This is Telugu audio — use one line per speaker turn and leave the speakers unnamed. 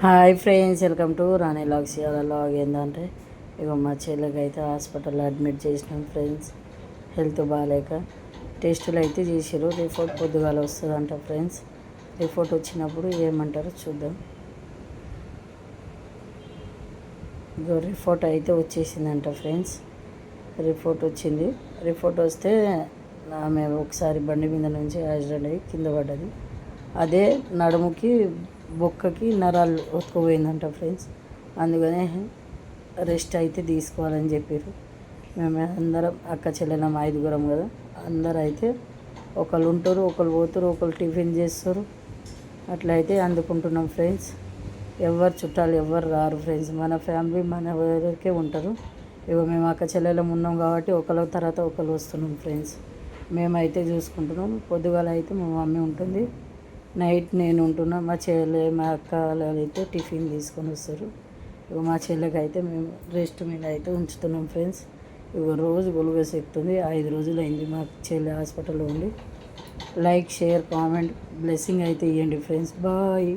Hi friends, welcome to Rani vlogs. ఇలా లాగ్ ఏంటంటే ఇక మా చెల్లెకి అయితే హాస్పిటల్లో అడ్మిట్ చేసినాం ఫ్రెండ్స్. హెల్త్ బాగాలేక టెస్టులు అయితే చేసారు. రిపోర్ట్ పొద్దుగాల వస్తుందంట ఫ్రెండ్స్. రిపోర్ట్ వచ్చినప్పుడు ఏమంటారో చూద్దాం. ఇక రిపోర్ట్ అయితే వచ్చేసిందంట ఫ్రెండ్స్. రిపోర్ట్ వచ్చింది. రిపోర్ట్ వస్తే ఆమె ఒకసారి బండి మీద నుంచి యాక్సిడెంట్ అయ్యి కింద పడ్డది. అదే నడుముకి బొక్కకి నరాలు ఒత్తుకుపోయిందంట ఫ్రెండ్స్. అందుకనే రెస్ట్ అయితే తీసుకోవాలని చెప్పారు. మేము అందరం అక్క చెల్లెలం 5గురం కదా. అందరూ అయితే ఒకళ్ళు ఉంటారు, ఒకళ్ళు పోతారు, ఒకళ్ళు టిఫిన్ చేస్తారు. అట్లా అయితే అందుకుంటున్నాం ఫ్రెండ్స్. ఎవరు చుట్టాలు ఎవరు రారు ఫ్రెండ్స్. మన ఫ్యామిలీ మన వరకే ఉంటారు. ఇక మేము అక్క చెల్లెలం ఉన్నాం కాబట్టి ఒకళ్ళ తర్వాత ఒకళ్ళు వస్తున్నాం ఫ్రెండ్స్. మేమైతే చూసుకుంటున్నాం. పొద్దుగాల అయితే మా మమ్మీ ఉంటుంది, నైట్ నేను ఉంటున్నా. మా చెల్లె మా అక్క అయితే టిఫిన్ తీసుకొని వస్తారు. ఇక మా చెల్లెకి అయితే మేము రెస్ట్ మీద అయితే ఉంచుతున్నాం ఫ్రెండ్స్. ఇక రోజు గ్లూకోజ్ ఎక్కుతుంది. 5 రోజులు అయింది మా చెల్లె హాస్పిటల్లో ఉండి. లైక్, షేర్, కామెంట్, బ్లెస్సింగ్ అయితే ఇవ్వండి ఫ్రెండ్స్. బాయ్.